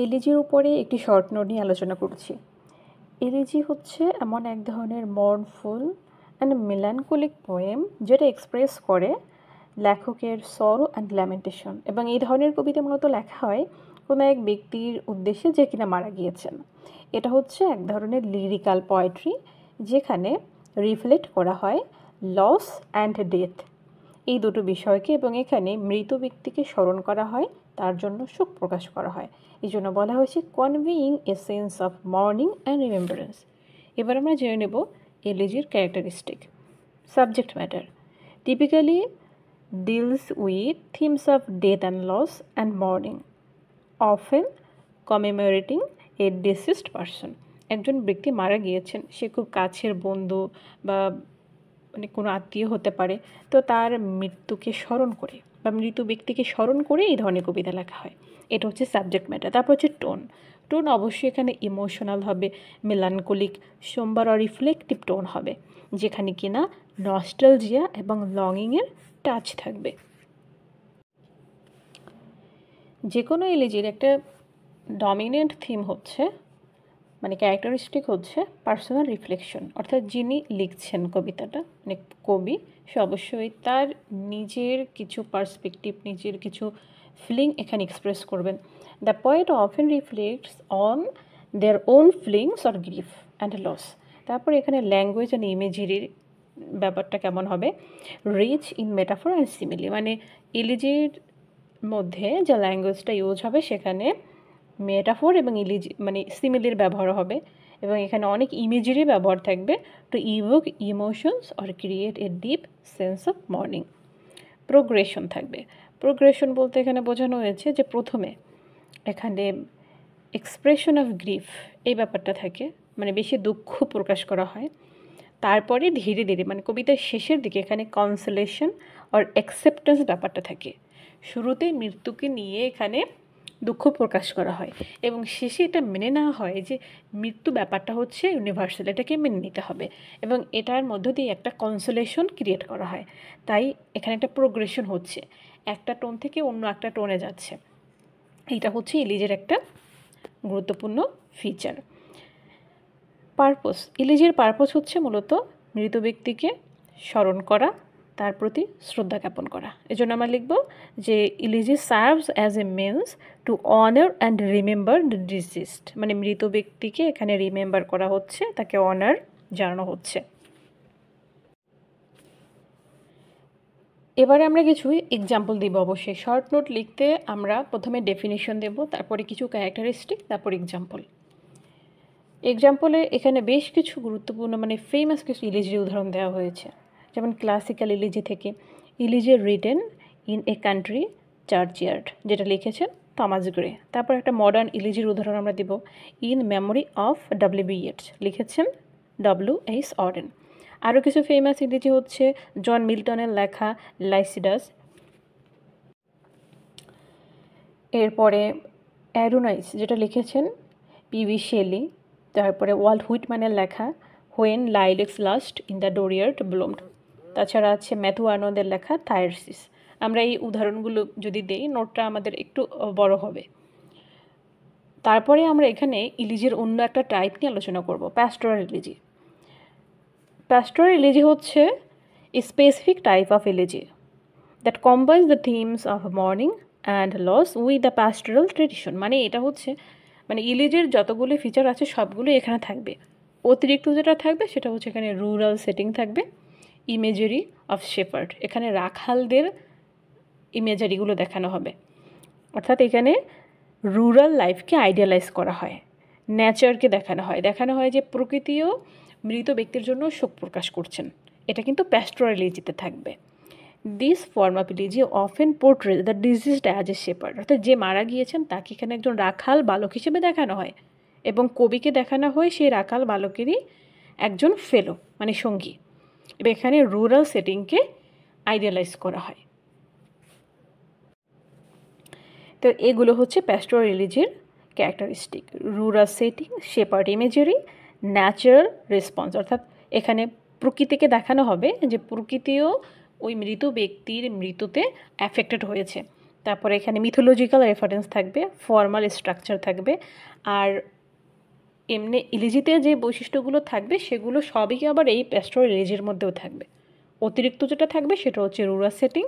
এলিজির উপরে একটি short note নিয়ে আলোচনা করছি। এলিজি হচ্ছে এমন এক ধরনের মর্নফুল অ্যান্ড মেলানকোলিক পোয়েম যেটা এক্সপ্রেস করে লেখকের সরো অ্যান্ড ল্যামেন্টেশন, এবং এই ধরনের কবিতা মূলত লেখা হয় কোনো এক ব্যক্তির উদ্দেশ্যে যে কিনা মারা গিয়েছেন। এটা হচ্ছে এক ধরনের লিরিক্যাল পোয়েট্রি যেখানে রিফ্লেক্ট করা হয় লস অ্যান্ড ডেথ, এই দুটো বিষয়কে, এবং এখানে মৃত ব্যক্তিকে স্মরণ করা হয়, তার জন্য শোক প্রকাশ করা হয়। এই জন্য বলা হয়েছে conveying a sense of mourning and remembrance. এবার আমরা জেনে নেব এলিজির characteristic. Subject matter typically deals with themes of death and loss and mourning, often commemorating a deceased person. একজন ব্যক্তি মারা গিয়েছেন, সে খুব কাছের বন্ধু বা মানে কোনো আত্মীয় হতে পারে, তো তার মৃত্যুকে স্মরণ করে বা মৃত ব্যক্তিকে স্মরণ করে এই ধরনের কবিতা লেখা হয়। এটা হচ্ছে সাবজেক্ট ম্যাটার। তারপর হচ্ছে টোন। টোন অবশ্যই এখানে ইমোশনাল হবে, মেলানকোলিক, সোমবার আর রিফ্লেকটিভ টোন হবে, যেখানে কিনা নস্টালজিয়া এবং লংইংয়ের টাচ থাকবে। যে কোনো এলিজির একটা ডমিনেন্ট থিম হচ্ছে, মানে ক্যারেক্টারিস্টিক হচ্ছে পার্সোনাল রিফ্লেকশন, অর্থাৎ যিনি লিখছেন কবিতাটা, মানে কবি, সে অবশ্যই তার নিজের কিছু পার্সপেক্টিভ, নিজের কিছু ফিলিং এখানে এক্সপ্রেস করবেন। The poet often reflects on their own feelings or grief and loss. তারপর এখানে ল্যাঙ্গুয়েজ অ্যান্ড ইমেজেরির ব্যাপারটা কেমন হবে, rich in metaphor and simile, মানে এলিজির মধ্যে যে ল্যাঙ্গুয়েজটা ইউজ হবে সেখানে মেটাফোর এবং ইলিজি মানে সিমিলির ব্যবহার হবে, এবং এখানে অনেক ইমেজেরি ব্যবহার থাকবে to evoke emotions or create a deep sense of mourning. Progression থাকবে। প্রোগ্রেশন বলতে এখানে বোঝানো হয়েছে যে প্রথমে এখানে এক্সপ্রেশন অফ গ্রিফ এই ব্যাপারটা থাকে, মানে বেশি দুঃখ প্রকাশ করা হয়। তারপরে ধীরে ধীরে মানে কবিতার শেষের দিকে এখানে কনসোলেশন অর অ্যাকসেপ্টেন্স ব্যাপারটা থাকে। শুরুতে মৃত্যুকে নিয়ে এখানে দুঃখ প্রকাশ করা হয়, এবং শেষে এটা মেনে নেওয়া হয় যে মৃত্যু ব্যাপারটা হচ্ছে ইউনিভার্সাল, এটাকে মেনে নিতে হবে, এবং এটার মধ্য দিয়ে একটা কনসোলেশন ক্রিয়েট করা হয়। তাই এখানে একটা প্রোগ্রেশন হচ্ছে, একটা টোন থেকে অন্য একটা টোনে যাচ্ছে। এইটা হচ্ছে এলিজের একটা গুরুত্বপূর্ণ ফিচার। পারপোজ। এলিজির পারপোজ হচ্ছে মূলত মৃত ব্যক্তিকে স্মরণ করা, তার প্রতি শ্রদ্ধা জ্ঞাপন করা। এজন্য আমরা লিখব যে elegy serves as a means to honour and remember the deceased, মানে মৃত ব্যক্তিকে এখানে রিমেম্বার করা হচ্ছে, তাকে অনার জানানো হচ্ছে। এবারে আমরা কিছু এক্সাম্পল দিব। অবশ্যই শর্ট নোট লিখতে আমরা প্রথমে ডেফিনিশন দেব, তারপরে কিছু ক্যারেক্টারিস্টিক, তারপর এক্সাম্পল। এক্সাম্পলে এখানে বেশ কিছু গুরুত্বপূর্ণ মানে ফেমাস কিছু ইলিজির উদাহরণ দেওয়া হয়েছে, যেমন ক্লাসিক্যাল ইলিজি থেকে elegy written in a country churchyard, যেটা লিখেছেন থমাস গ্রে। তারপর একটা মডার্ন ইলিজির উদাহরণ আমরা দেব, ইন মেমোরি অফ ডব্লিউ.বি. ইয়েটস, লিখেছেন ডব্লিউ.এইচ. অরেন। আরও কিছু ফেমাস ইলিজি হচ্ছে জন মিল্টনের লেখা লাইসিডাস। এরপরে অ্যারোনাইস, যেটা লিখেছেন পি.বি. শেলি। তারপরে ওয়াল্ট হুইটম্যানের লেখা হোয়েন লাইলেক্স লাস্ট ইন দ্য ডোরিয়ার্ড ব্লুমড। তাছাড়া আছে ম্যাথু আর্নন্ডের লেখা থায়ারসিস। আমরা এই উদাহরণগুলো যদি দেই, নোটটা আমাদের একটু বড় হবে। তারপরে আমরা এখানে ইলিজির অন্য একটা টাইপ নিয়ে আলোচনা করব, প্যাস্টোরাল ইলিজি। প্যাস্টোরাল ইলিজি হচ্ছে a specific type of elegy that combines the themes of mourning and loss with the pastoral tradition, মানে এটা হচ্ছে মানে ইলিজের যতগুলো ফিচার আছে সবগুলো এখানে থাকবে। অতিরিক্ত যেটা থাকবে সেটা হচ্ছে এখানে রুরাল সেটিং থাকবে, ইমেজারি অফ শেপার্ড, এখানে রাখালদের ইমেজারিগুলো দেখানো হবে, অর্থাৎ এখানে রুরাল লাইফকে আইডিয়ালাইজ করা হয়, নেচারকে দেখানো হয় যে প্রকৃতিও মৃত ব্যক্তির জন্য শোক প্রকাশ করছেন। এটা কিন্তু প্যাস্টোরাল ইলিজিতে থাকবে। This form of elegy often portrays the deceased as a shepherd, অর্থাৎ যে মারা গিয়েছেন তাকে এখানে একজন রাখাল বালক হিসেবে দেখানো হয়, এবং কবিকে দেখানো হয় সেই রাখাল বালকেরই একজন ফেলো মানে সঙ্গী, এবং এখানে রুরাল সেটিংকে আইডিয়ালাইজ করা হয়। তো এগুলো হচ্ছে প্যাস্টোরাল ইলিজির characteristic, rural setting, shepherd imagery, natural response, অর্থাৎ এখানে প্রকৃতিকে দেখানো হবে যে প্রকৃতিও ওই মৃত ব্যক্তির মৃত্যুতে অ্যাফেক্টেড হয়েছে, তারপরে এখানে মিথোলজিক্যাল রেফারেন্স থাকবে, ফর্মাল স্ট্রাকচার থাকবে, আর এমনি ইলিজিতে যে বৈশিষ্ট্যগুলো থাকবে সেগুলো সবই আবার এই প্যাস্টোরাল ইলিজির মধ্যেও থাকবে। অতিরিক্ত যেটা থাকবে সেটা হচ্ছে রুরাল সেটিং,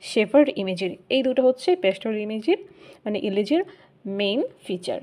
শেফার্ড ইমেজেরি। এই দুটো হচ্ছে প্যাস্টোরাল ইমেজের মানে ইলিজির মেইন ফিচার।